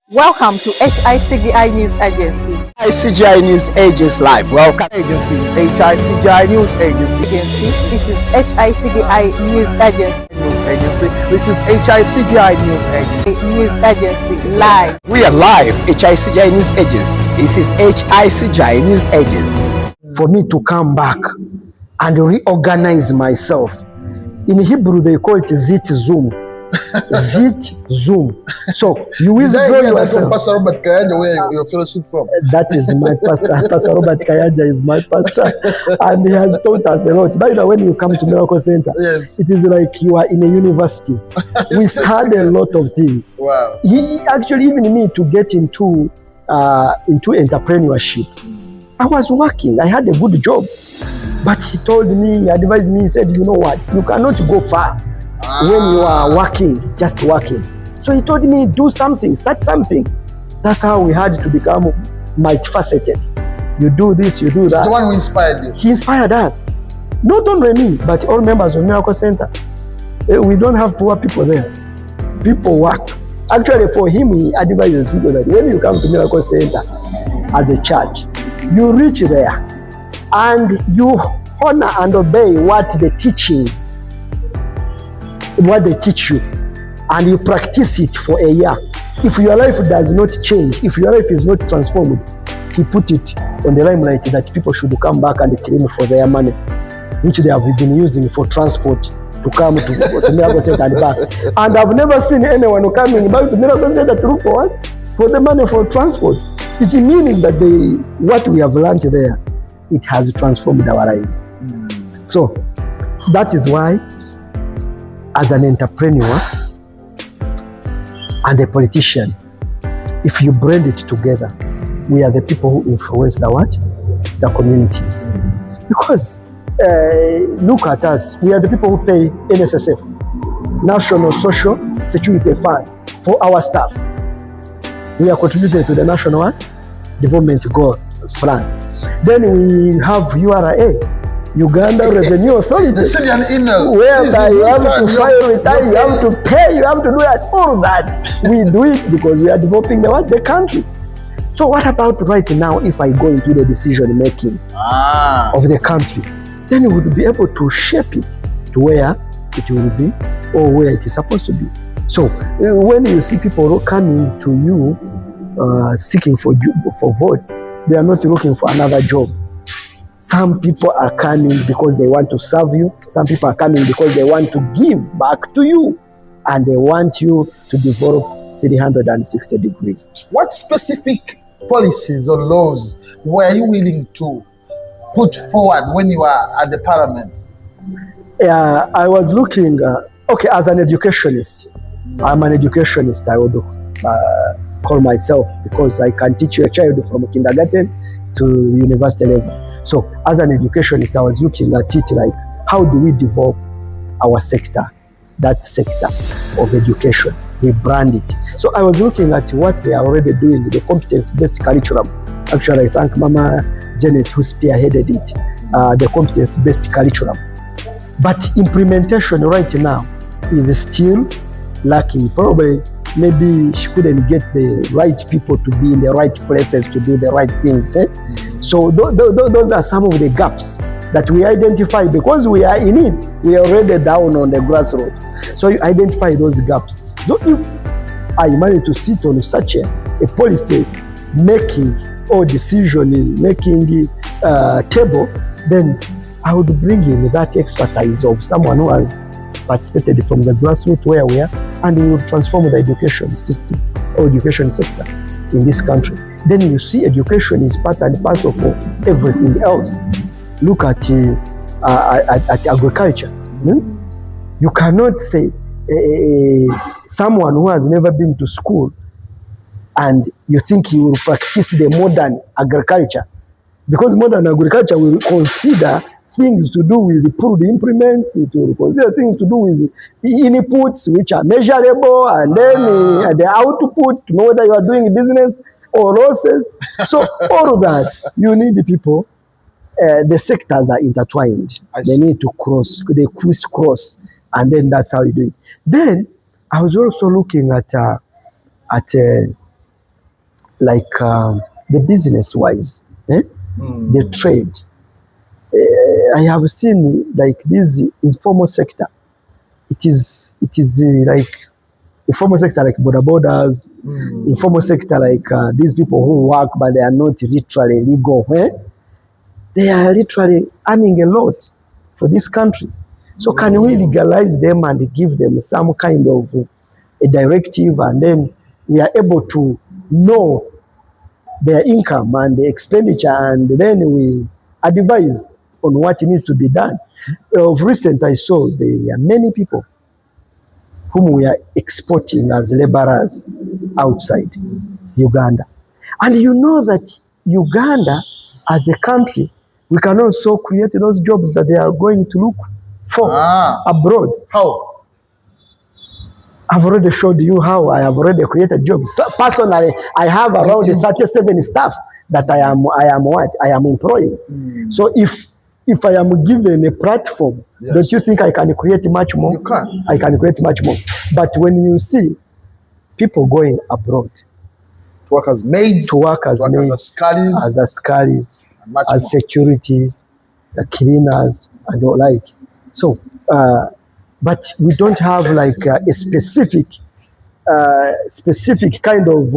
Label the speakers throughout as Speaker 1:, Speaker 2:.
Speaker 1: Welcome to Hicgi News Agency.
Speaker 2: Hicgi News Agency Live. Welcome Agency. Hicgi News Agency.
Speaker 1: This is Hicgi News Agency.
Speaker 2: This is Hicgi News Agency.
Speaker 1: News Agency live.
Speaker 2: We are live. Hicgi News Agency. This is Hicgi News Agency. For me to come back and reorganize myself. In Hebrew they call it zit zoom. Zit zoom. So you withdraw yourself.
Speaker 3: Pastor Robert Kayanja, where your fellowship from?
Speaker 2: That is my pastor. Pastor Robert Kayanja is my pastor, and he has taught us a lot. By the way, when you come to Miracle Center,
Speaker 3: Yes.
Speaker 2: it is like you are in a university. We study a lot of things.
Speaker 3: Wow.
Speaker 2: He actually, even me, to get into entrepreneurship. I was working. I had a good job, but he told me, he advised me. He said, "You know what? You cannot go far when you are working, just working." So he told me, do something, start something. That's how we had to become multifaceted. You do this, you do that.
Speaker 3: He's the one who inspired you.
Speaker 2: He inspired us. Not only me, but all members of Miracle Center. We don't have poor people there. People work. Actually, for him, he advises people that when you come to Miracle Center as a church, you reach there and you honor and obey what the teachings, what they teach you, and you practice it for a year. If your life does not change, if your life is not transformed, he put it on the limelight that people should come back and claim for their money, which they have been using for transport to come to Miracle Center and back. And I've never seen anyone who coming back to Miracle Center to look for what? For the money for transport. It means that what we have learned there, it has transformed our lives. So that is why, as an entrepreneur and a politician, if you blend it together, we are the people who influence the communities. Because look at us, we are the people who pay NSSF, National Social Security Fund, for our staff. We are contributing to the National Development Goal Plan. Then we have URA, Uganda Revenue Authority.
Speaker 3: They send you an email.
Speaker 2: Whereby you have to file return, you have to pay, you have to do that. All that we do it because we are developing the country. So what about right now if I go into the decision making of the country? Then we would be able to shape it to where it will be or where it is supposed to be. So when you see people coming to you seeking for votes, they are not looking for another job. Some people are coming because they want to serve you. Some people are coming because they want to give back to you. And they want you to develop 360 degrees.
Speaker 3: What specific policies or laws were you willing to put forward when you were at the parliament?
Speaker 2: I was looking, okay, as an educationist. I'm an educationist, I would call myself, because I can teach a child from kindergarten to university level. So as an educationist, I was looking at it like, how do we develop our sector, that sector of education? We brand it. So I was looking at what they are already doing, the competence-based curriculum. Actually, I thank Mama Janet who spearheaded it, the competence-based curriculum. But implementation right now is still lacking. Probably, maybe she couldn't get the right people to be in the right places to do the right things. So those are some of the gaps that we identify because we are in it. We are already down on the grassroots. So you identify those gaps. So if I manage to sit on such a policy making or decision making table, then I would bring in that expertise of someone who has participated from the grassroots where we are, and we will transform the education system or education sector in this country. Then you see education is part and parcel for everything else. Look at agriculture. You cannot say someone who has never been to school and you think he will practice the modern agriculture, because modern agriculture will consider things to do with the pulled implements, it will consider things to do with the inputs which are measurable, and then the output to know whether you are doing business or losses. So all of that, you need the people. The sectors are intertwined. They need to they crisscross, and then that's how you do it. Then I was also looking at like the business-wise, the trade. I have seen like this informal sector. It is like informal sector like border borders, informal sector like these people who work but they are not literally legal. They are literally earning a lot for this country. So can we legalize them and give them some kind of a directive, and then we are able to know their income and the expenditure, and then we advise on what needs to be done. Of recent, I saw there are many people whom we are exporting as laborers outside Uganda. And you know that Uganda, as a country, we can also create those jobs that they are going to look for abroad.
Speaker 3: How?
Speaker 2: I've already showed you how I have already created jobs. So personally, I have around 37 staff that I am employing. So if I am given a platform, don't you think I can create much more?
Speaker 3: You can.
Speaker 2: I can create much more. But when you see people going abroad
Speaker 3: To work as maids,
Speaker 2: to work as maids, as askaris, as securities, the cleaners, and all like. So, but we don't have like a specific kind of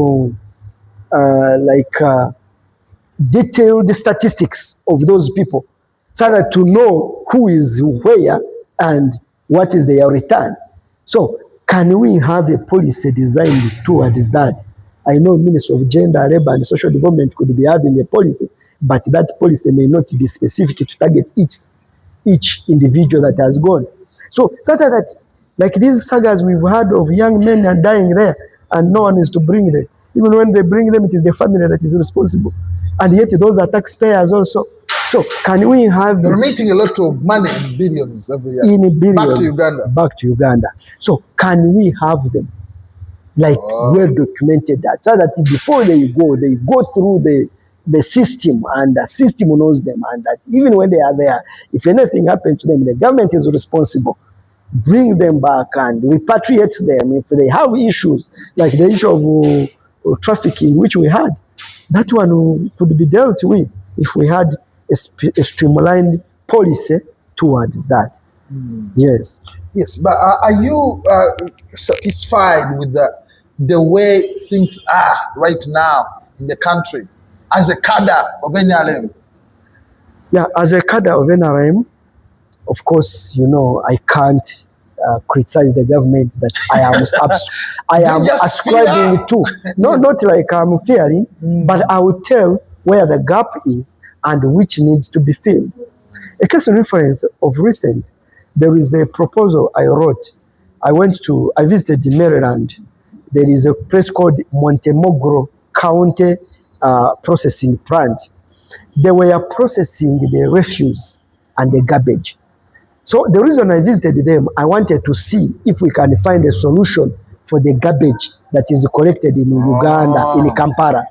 Speaker 2: detailed statistics of those people, so that to know who is where and what is their return. So, can we have a policy designed towards that? I know Ministry of Gender, Labour and Social Development could be having a policy, but that policy may not be specific to target each individual that has gone. So that like these sagas we've heard of young men are dying there and no one is to bring them. Even when they bring them, it is the family that is responsible. And yet those are taxpayers also. So can we have...
Speaker 3: They're making a lot of money in billions every year.
Speaker 2: In billions.
Speaker 3: Back to Uganda.
Speaker 2: Back to Uganda. So can we have them like well documented that, so that before they go through the system, and the system knows them, and that even when they are there, if anything happens to them, the government is responsible, brings them back and repatriates them. If they have issues like the issue of trafficking, which we had, that one could be dealt with if we had a streamlined policy towards that. Yes.
Speaker 3: Yes, but are you satisfied with the way things are right now in the country as a cadre of NRM?
Speaker 2: Yeah, as a cadre of NRM, of course, you know, I can't criticize the government that I am ascribing to. No, not like I'm fearing, but I will tell where the gap is and which needs to be filled. A case in reference of recent, there is a proposal I wrote. I visited Maryland. There is a place called Montemogro County Processing Plant. They were processing the refuse and the garbage. So the reason I visited them, I wanted to see if we can find a solution for the garbage that is collected in Uganda, in Kampala.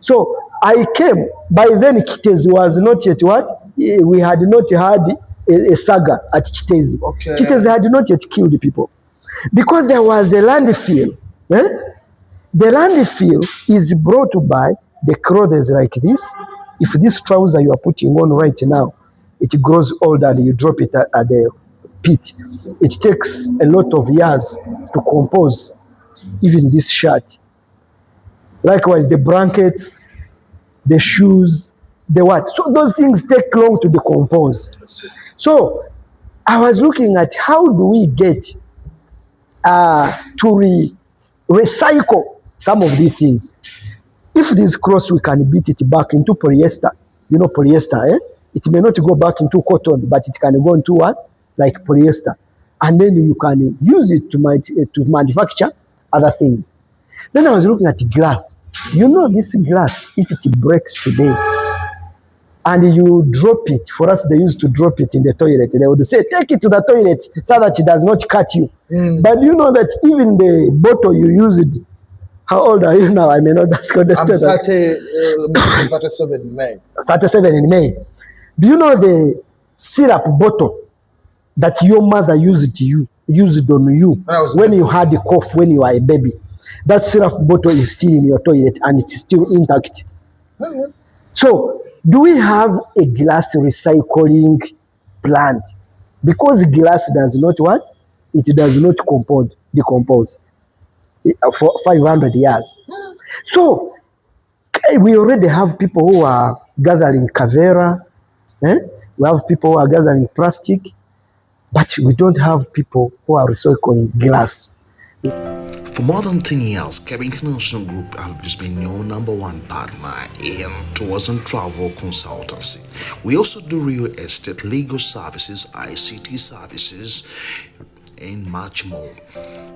Speaker 2: So I came. By then, Kitezi was not yet what? We had not had a saga at Kitezi.
Speaker 3: Okay.
Speaker 2: Kitezi had not yet killed people. Because there was a landfill. The landfill is brought by the clothes like this. If this trouser you are putting on right now, it grows old and you drop it at the pit, it takes a lot of years to compose even this shirt. Likewise, the blankets, the shoes, the what. So those things take long to decompose. So I was looking at how do we get to recycle some of these things. If this cloth, we can beat it back into polyester. You know polyester, It may not go back into cotton, but it can go into what? Like polyester. And then you can use it to manufacture other things. Then I was looking at glass. You know this glass, if it breaks today, and you drop it, for us they used to drop it in the toilet. They would say, take it to the toilet so that it does not cut you. But you know that even the bottle you used, how old are you now? I may not ask you.
Speaker 3: I'm 37 in May.
Speaker 2: 37 in May. Do you know the syrup bottle that your mother used on you when you had a cough when you were a baby? That syrup bottle is still in your toilet and it's still intact. So, do we have a glass recycling plant? Because glass does not what? It does not decompose for 500 years. So, we already have people who are gathering kavera. We have people who are gathering plastic. But we don't have people who are recycling glass.
Speaker 4: For more than 10 years, Hicgi International Group has been your #1 partner in tours and travel consultancy. We also do real estate, legal services, ICT services, and much more.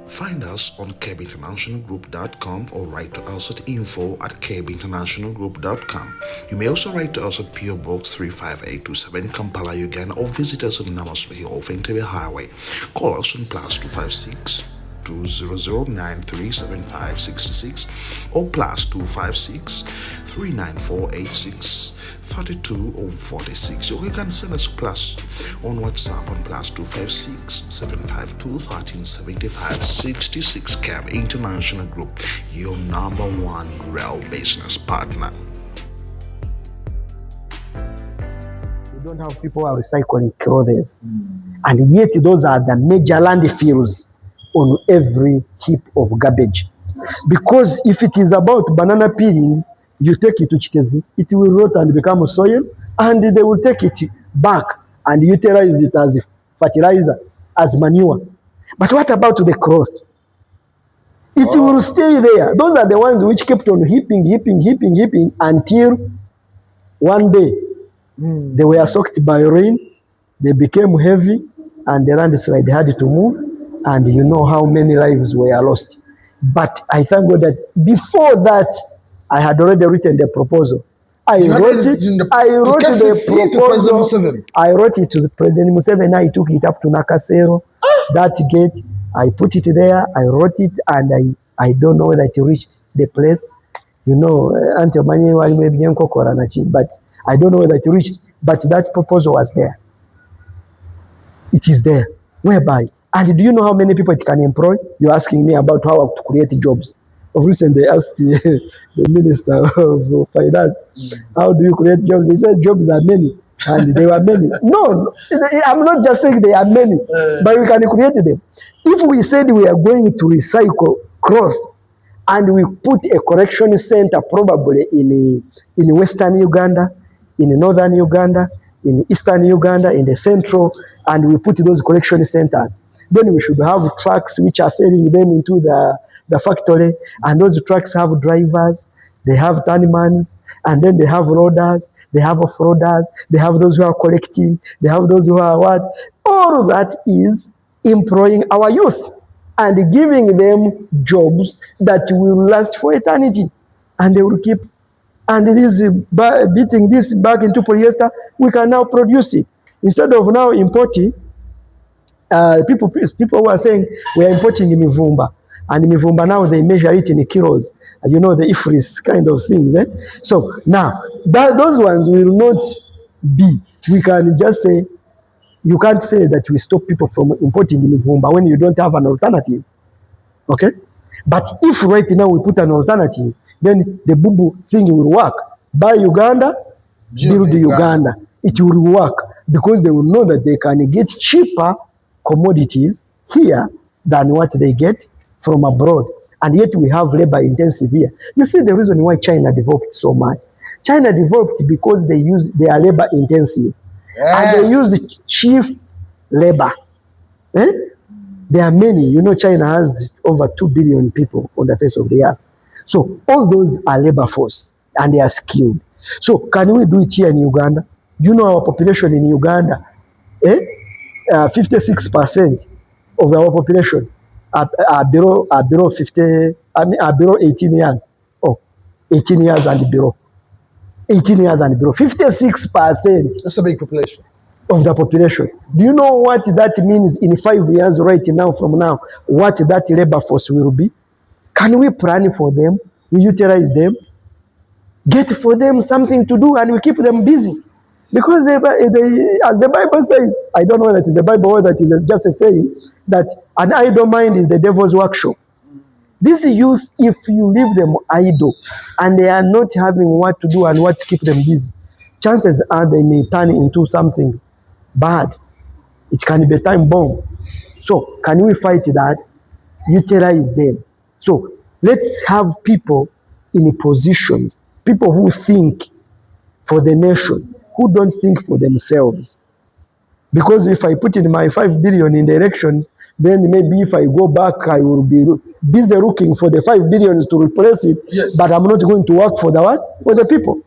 Speaker 4: Find us on hicgiinternationalgroup.com or write to us at info@hicgiinternationalgroup.com. You may also write to us at PO Box 35827 Kampala, Uganda, or visit us on Namaswahi off Entebbe Highway. Call us on +256 200937566 or +256 3948632 or 46. Or you can send us a plus on WhatsApp on +256 752 1375 66. Hicgi International Group, your #1 real business partner.
Speaker 2: We don't have people who are recycling clothes. And yet those are the major landfills on every heap of garbage. Because if it is about banana peelings, you take it to Chitezi, it will rot and become soil, and they will take it back and utilize it as fertilizer, as manure. But what about the cloth? It will stay there. Those are the ones which kept on heaping until one day they were soaked by rain, they became heavy, and the landslide had to move, and you know how many lives were lost. But I thank God that before that, I had already written the proposal. I wrote it to the President Museveni. I took it up to Nakasero, that gate. I put it there, I wrote it, and I don't know whether it reached the place. You know, but I don't know whether it reached, but that proposal was there. It is there. Whereby, and do you know how many people it can employ? You're asking me about how to create jobs. Of recent, they asked the Minister of Finance, how do you create jobs? He said jobs are many, and there were many. No, I'm not just saying they are many, but we can create them. If we said we are going to recycle cloth, and we put a correction center probably in Western Uganda, in Northern Uganda, in Eastern Uganda, in the Central, and we put those collection centers, then we should have trucks which are ferrying them into the factory, and those trucks have drivers, they have turnmans, and then they have loaders, they have off-roaders, they have those who are collecting, they have those who are what? All that is employing our youth and giving them jobs that will last for eternity, and they will keep. And this beating this back into polyester, we can now produce it instead of now importing. People who are saying we are importing mivumba, and mivumba now they measure it in kilos. You know, the ifris kind of things. So now those ones will not be. We can just say, you can't say that we stop people from importing mivumba when you don't have an alternative. Okay, but if right now we put an alternative, then the boo-boo thing will work. Buy Uganda, build Uganda. It will work because they will know that they can get cheaper commodities here than what they get from abroad. And yet we have labor intensive here. You see the reason why China developed so much. China developed because they are labor intensive. And they use cheap labor. There are many. You know, China has over 2 billion people on the face of the earth. So all those are labor force and they are skilled. So can we do it here in Uganda? Do you know our population in Uganda? 56% of our population are below 50. Are below 18 years. 18 years and below. 18 years and below. 56%.
Speaker 3: That's a big population.
Speaker 2: Of the population. Do you know what that means in 5 years right now from now? What that labor force will be? Can we plan for them? We utilize them, get for them something to do, and we keep them busy. Because as the Bible says, I don't know that is the Bible or that is just a saying, that an idle mind is the devil's workshop. These youth, if you leave them idle and they are not having what to do and what to keep them busy, chances are they may turn into something bad. It can be a time bomb. So can we fight that? Utilize them. So let's have people in positions, people who think for the nation, who don't think for themselves. Because if I put in my 5 billion in the elections, then maybe if I go back, I will be busy looking for the 5 billions to replace it.
Speaker 3: Yes.
Speaker 2: But I'm not going to work for the what? For the people.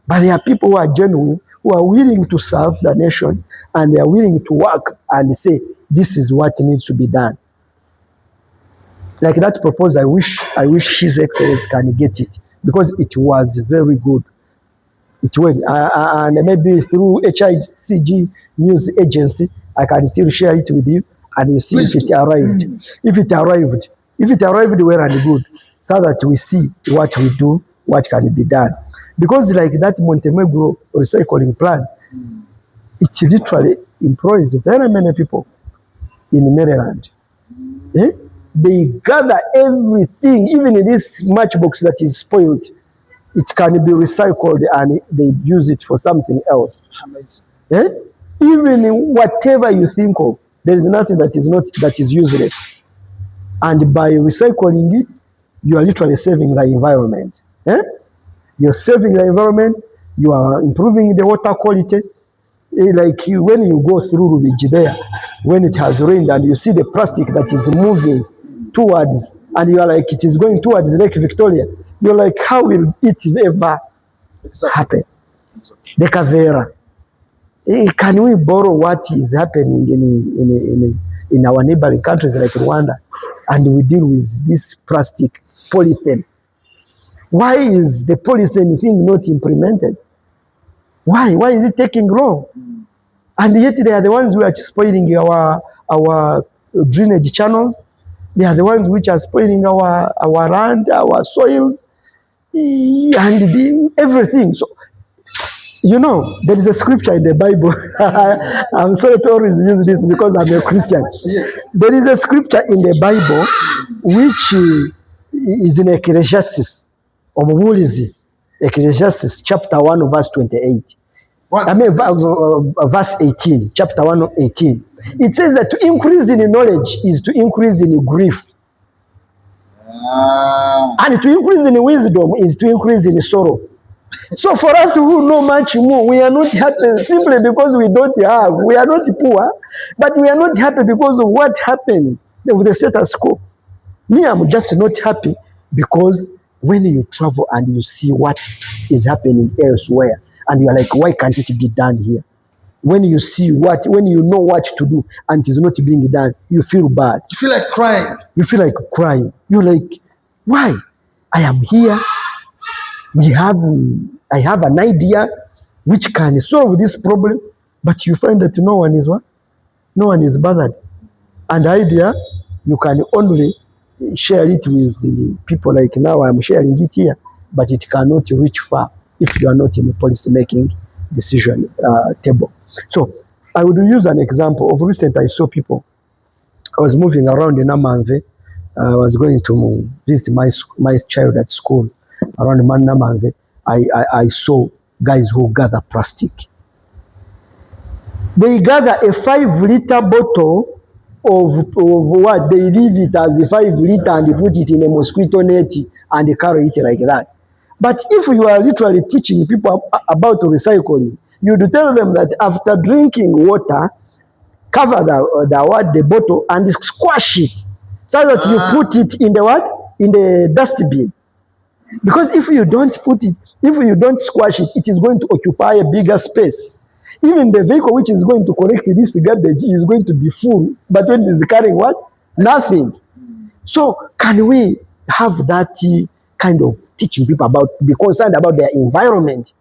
Speaker 2: But there are people who are genuine, who are willing to serve the nation, and they are willing to work and say, this is what needs to be done. Like that proposal, I wish His Excellency can get it, because it was very good. It went, and maybe through Hicgi news agency, I can still share it with you, and you see if it arrived. If it arrived well and good, so that we see what we do, what can be done. Because like that Montenegro recycling plan, it literally employs very many people in Maryland. They gather everything, even in this matchbox that is spoiled, it can be recycled and they use it for something else. Even whatever you think of, there is nothing that is useless. And by recycling it, you are literally saving the environment. You're saving the environment, you are improving the water quality. Like when you go through Hicgi there, when it has rained and you see the plastic that is moving towards, and you are like, it is going towards Lake Victoria. You're like, how will it ever happen? The Kavera. Can we borrow what is happening in our neighboring countries like Rwanda, and we deal with this plastic polythene? Why is the polythene thing not implemented? Why? Why is it taking long? And yet they are the ones who are spoiling our drainage channels. They are the ones which are spoiling our land, our soils, and everything. So, you know, there is a scripture in the Bible. I'm sorry to always use this because I'm a Christian.
Speaker 3: Yes.
Speaker 2: There is a scripture in the Bible which is in Ecclesiastes, Ecclesiastes chapter 1 verse 28.
Speaker 3: What?
Speaker 2: I mean verse 18, chapter 1 18. It says that to increase in knowledge is to increase in grief. And to increase in wisdom is to increase in sorrow. So for us who know much more, we are not happy simply because we don't have. We are not poor, but we are not happy because of what happens with the status quo. Me, I'm just not happy because when you travel and you see what is happening elsewhere, and you are like, why can't it be done here? When you see when you know what to do and it is not being done, you feel bad.
Speaker 3: You feel like crying.
Speaker 2: You feel like crying. You're like, why? I am here. I have an idea which can solve this problem, but you find that no one is what? No one is bothered. And idea, you can only share it with the people like now I'm sharing it here, but it cannot reach far if you are not in a policy-making decision table. So I would use an example of recent. I saw people. I was moving around in Namanve. I was going to visit my child at school around Namanve. I saw guys who gather plastic. They gather a 5-liter bottle of what? They leave it as a 5-liter and put it in a mosquito net and they carry it like that. But if you are literally teaching people about recycling, you would tell them that after drinking water, cover the bottle and squash it so that you put it in the what? In the dustbin. Because if you don't squash it, it is going to occupy a bigger space. Even the vehicle which is going to collect this garbage is going to be full, but when it is carrying what? Nothing. So can we have that kind of teaching people about, be concerned about their environment?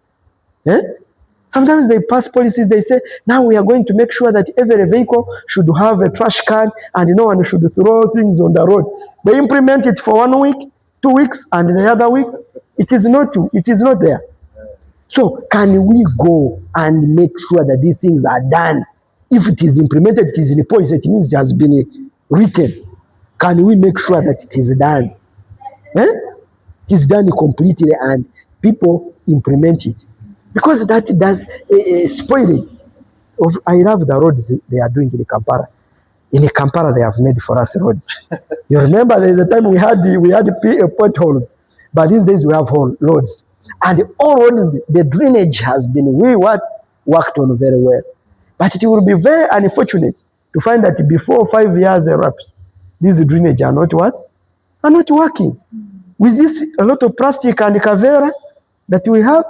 Speaker 2: Sometimes they pass policies, they say, now we are going to make sure that every vehicle should have a trash can and no one should throw things on the road. They implement it for 1 week, 2 weeks, and the other week, it is not there. So can we go and make sure that these things are done? If it is implemented, it is in a policy, it means it has been written. can we make sure that it is done? It is done completely and people implement it. Because that does spoiling. I love the roads they are doing in Kampala. In Kampala, they have made for us roads. You remember there is a time we had potholes, but these days we have roads. And all roads, the drainage has been worked on very well. But it will be very unfortunate to find that before 5 years elapse, these drainage are not what? Are not working. With this, a lot of plastic and cavera that we have,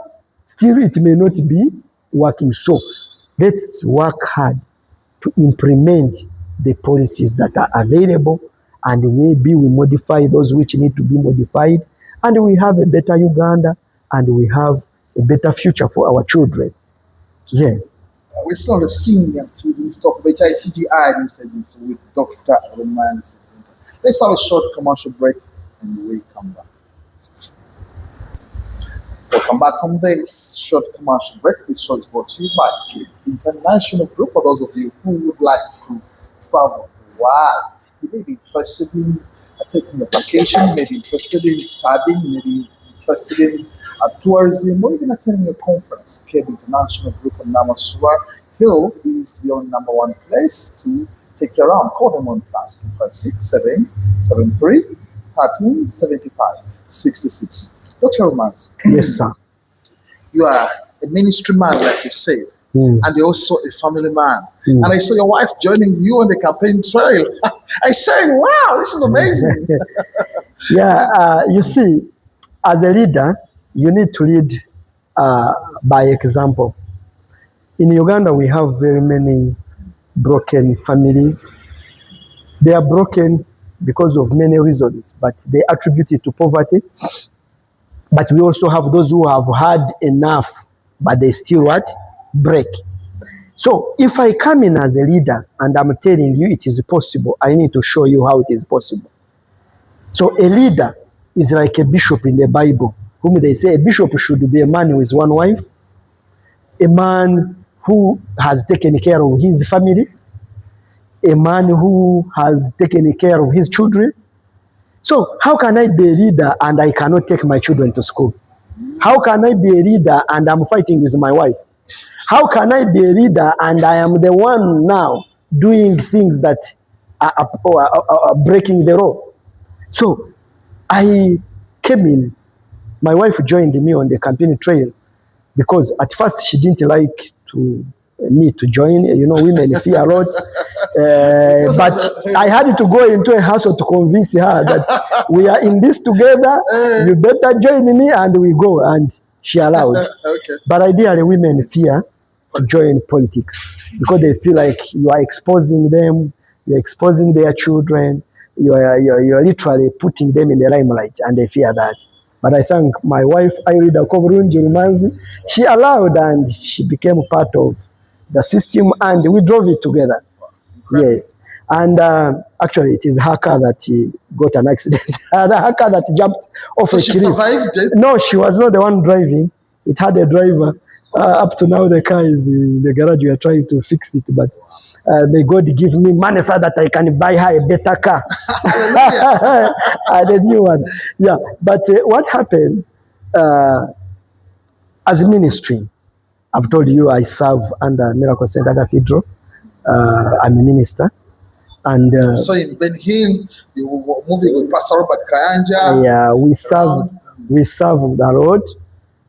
Speaker 2: still it may not be working. So let's work hard to implement the policies that are available, and maybe we modify those which need to be modified, and we have a better Uganda, and we have a better future for our children. Yeah.
Speaker 3: We saw the senior citizens talk about Hicgi research with Dr. Rumanzi Benita. Let's have a short commercial break and we come back. Welcome back from this short commercial break. This show is brought to you by Hicgi International Group. For those of you who would like to travel worldwide, you may be interested in taking a vacation, you may be interested in studying, you may be interested in tourism, or even attending a conference. Hicgi International Group in Namasura Hill is your number one place to take you around. Call them on +256 773 1375 66. Dr. Rumanzi.
Speaker 2: Yes, sir.
Speaker 3: You are a ministry man, like you said, and you're also a family man. And I saw your wife joining you on the campaign trail. I said, wow, this is amazing.
Speaker 2: Yeah, you see, as a leader, you need to lead by example. In Uganda, we have very many broken families. They are broken because of many reasons, but they attribute it to poverty. But we also have those who have had enough, but they still what? Break. So if I come in as a leader and I'm telling you it is possible, I need to show you how it is possible. So a leader is like a bishop in the Bible, whom they say a bishop should be a man with one wife, a man who has taken care of his family, a man who has taken care of his children. So how can I be a leader and I cannot take my children to school? How can I be a leader and I'm fighting with my wife? How can I be a leader and I am the one now doing things that are breaking the law? So I came in, my wife joined me on the campaign trail because at first she didn't like me to join. You know, women fear a lot. But I had to go into a hustle to convince her that we are in this together, you better join me, and we go. And she allowed.
Speaker 3: Okay.
Speaker 2: But ideally, women fear to join politics because they feel like you are exposing them, you're exposing their children, you're literally putting them in the limelight, and they fear that. But I thank my wife, Rumanzi Benita. She allowed and she became part of the system and we drove it together. Yes. And actually, it is her car that got an accident. Her car that jumped off a cliff.
Speaker 3: So she survived it?
Speaker 2: No, she was not the one driving. It had a driver. Up to now, the car is in the garage. We are trying to fix it. But may God give me money so that I can buy her a better car. And a new one. Yeah. But what happens as a ministry, I've told you I serve under Miracle Center Cathedral. I'm a minister. And
Speaker 3: so in Ben Hill, you were moving with Pastor Robert Kayanja.
Speaker 2: Yeah, we serve the Lord.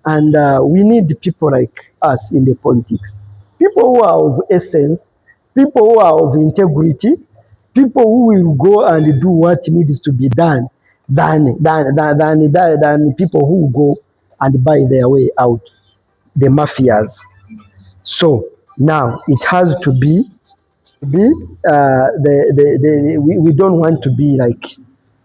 Speaker 2: And we need people like us in the politics. People who are of essence, people who are of integrity, people who will go and do what needs to be done than people who go and buy their way out, the mafias. So now it has to be we don't want to be like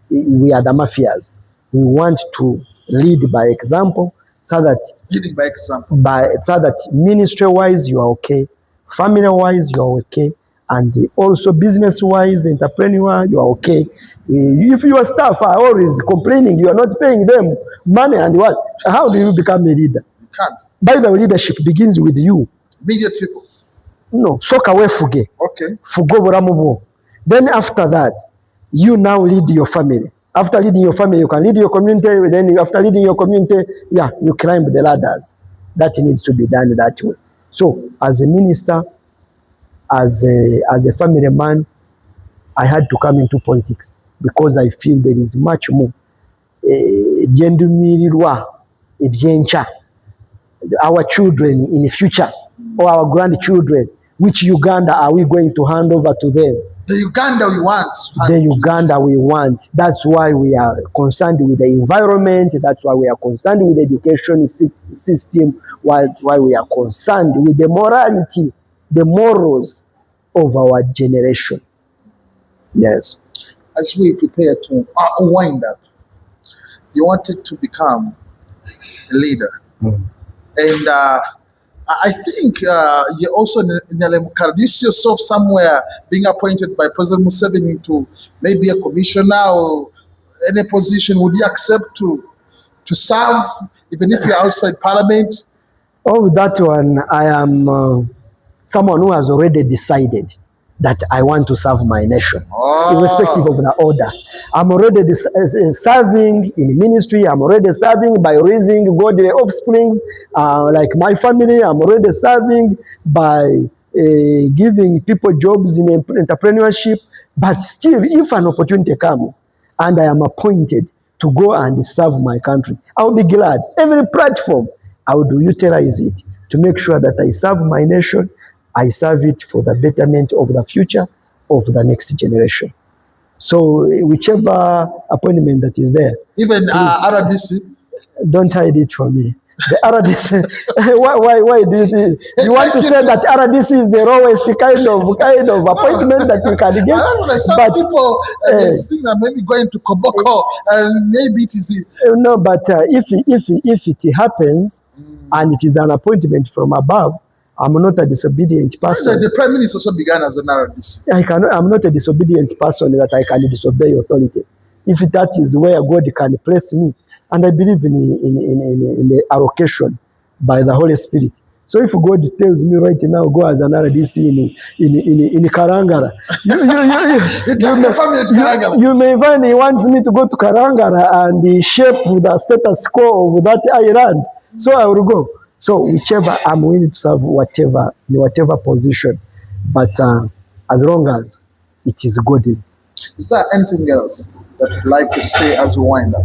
Speaker 2: we are the mafias. We want to lead by example. So that
Speaker 3: leading by example.
Speaker 2: So that ministry-wise you are okay, family-wise you are okay, and also business-wise, entrepreneur you are okay. If your staff are always complaining, you are not paying them money and what? How do you become a leader?
Speaker 3: You can't.
Speaker 2: By the way, leadership begins with you.
Speaker 3: Immediate people.
Speaker 2: No, soka we fuge.
Speaker 3: Okay.
Speaker 2: Fugo buramu bo. Then after that, You now lead your family. After leading your family, you can lead your community. Then after leading your community, yeah, you climb the ladders. That needs to be done that way. So as a minister, as a family man, I had to come into politics because I feel there is much more. Ebyendumirirwa, ebyencha, our children in the future, or our grandchildren, which Uganda are we going to hand over to them?
Speaker 3: The Uganda we want.
Speaker 2: The Uganda we want. That's why we are concerned with the environment. That's why we are concerned with the education system. Why we are concerned with the morality, the morals of our generation. Yes.
Speaker 3: As we prepare to wind up, you wanted to become a leader. And I think you're also in do you see yourself somewhere being appointed by President Museveni to maybe a commissioner or any position? Would you accept to serve even if you're outside parliament?
Speaker 2: Oh, that one, I am someone who has already decided that I want to serve my nation, irrespective of the order. I'm already serving in ministry. I'm already serving by raising godly offsprings, like my family. I'm already serving by giving people jobs in entrepreneurship. But still, if an opportunity comes and I am appointed to go and serve my country, I'll be glad. Every platform, I would utilize it to make sure that I serve my nation. I serve it for the betterment of the future of the next generation. So whichever appointment that is there.
Speaker 3: Even RDC?
Speaker 2: Don't hide it from me. The RDC, why do you think? You want to say that RDC is the lowest kind of appointment that you can get?
Speaker 3: Some people think that maybe going to Koboko and maybe it is.
Speaker 2: No, but if it happens and it is an appointment from above, I'm not a disobedient person.
Speaker 3: The Prime Minister also began as an RDC.
Speaker 2: I'm not a disobedient person that I can disobey authority. If that is where God can place me, and I believe in the allocation by the Holy Spirit. So if God tells me right now, go as an RDC in Karangara, you may find he wants me to go to Karangara and shape the status quo of that island. So I will go. So whichever, I'm willing to serve in whatever position, but as long as it is godly.
Speaker 3: Is there anything else that you'd like to say as we wind up?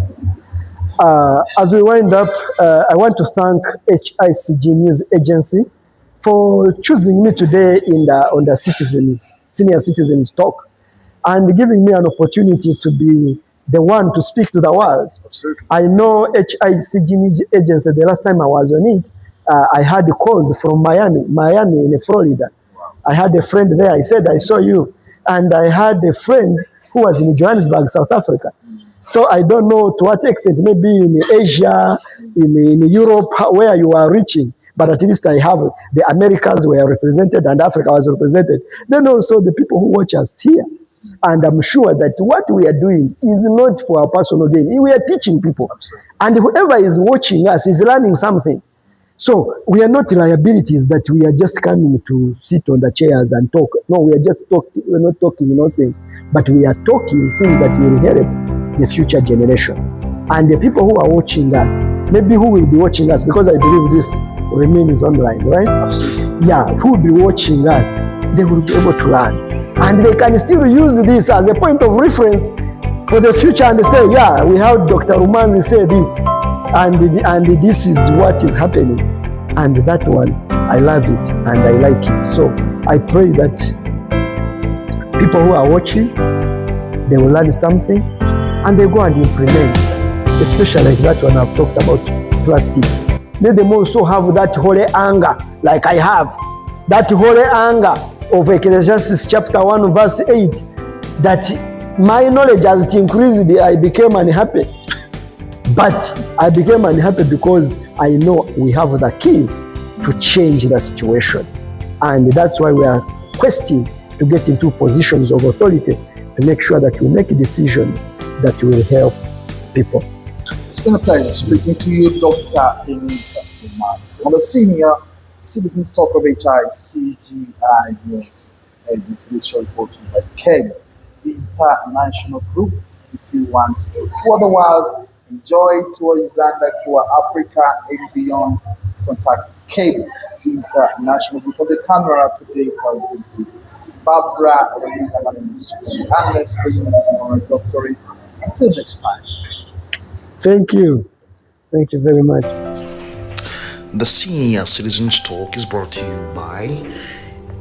Speaker 2: As we wind up, I want to thank Hicgi News Agency for choosing me today on the senior citizens talk and giving me an opportunity to be the one to speak to the world.
Speaker 3: Absolutely.
Speaker 2: I know Hicgi News Agency, the last time I was on it, I had calls from Miami in Florida. Wow. I had a friend there. I said, I saw you. And I had a friend who was in Johannesburg, South Africa. So I don't know to what extent, maybe in Asia, in Europe, where you are reaching. But at least I have the Americas were represented and Africa was represented. Then also the people who watch us here. And I'm sure that what we are doing is not for our personal gain. We are teaching people. Absolutely. And whoever is watching us is learning something. So we are not liabilities that we are just coming to sit on the chairs and talk. No, we are just talking. We're not talking nonsense, but we are talking things that will help the future generation. And the people who are watching us, maybe who will be watching us, because I believe this remains online, right? Absolutely. Yeah, who will be watching us, they will be able to learn. And they can still use this as a point of reference for the future and say, yeah, we heard Dr. Rumanzi say this. And this is what is happening. And that one, I love it and I like it. So I pray that people who are watching, they will learn something and they go and implement, especially like that one I've talked about, plastic. Let them also have that holy anger like I have. That holy anger of Ecclesiastes chapter 1 verse 8, that my knowledge as it increased, I became unhappy. But I became unhappy because I know we have the keys to change the situation. And that's why we are questing to get into positions of authority to make sure that we make decisions that will help people.
Speaker 3: It's been a pleasure speaking to you, Dr. Benita Rumanzi, on the Senior Citizens Talk of Hicgi News Agency. This report by Ken International Group. If you want to tour the world, enjoy, tour Uganda, tour Africa, and beyond, contact Cable International Group. On the camera today has been Barbara unless the doctorate. Until next time.
Speaker 2: Thank you. Thank you very much.
Speaker 4: The Senior Citizens Talk is brought to you by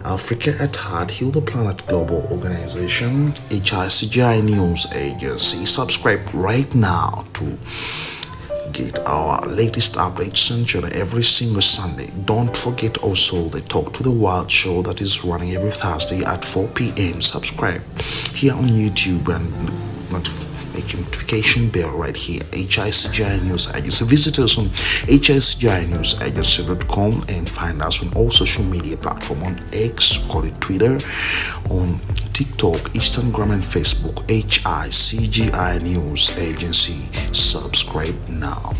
Speaker 4: Africa at Heart, Heal the Planet Global Organization, HICGI News Agency. Subscribe right now to get our latest updates sent you every single Sunday. Don't forget also the Talk to the World show that is running every Thursday at 4 p.m. Subscribe here on YouTube and make your notification bell right here. HICGI News Agency. Visit us on HICGINewsagency.com and find us on all social media platforms on X, call it Twitter, on TikTok, Instagram, and Facebook. HICGI News Agency. Subscribe now.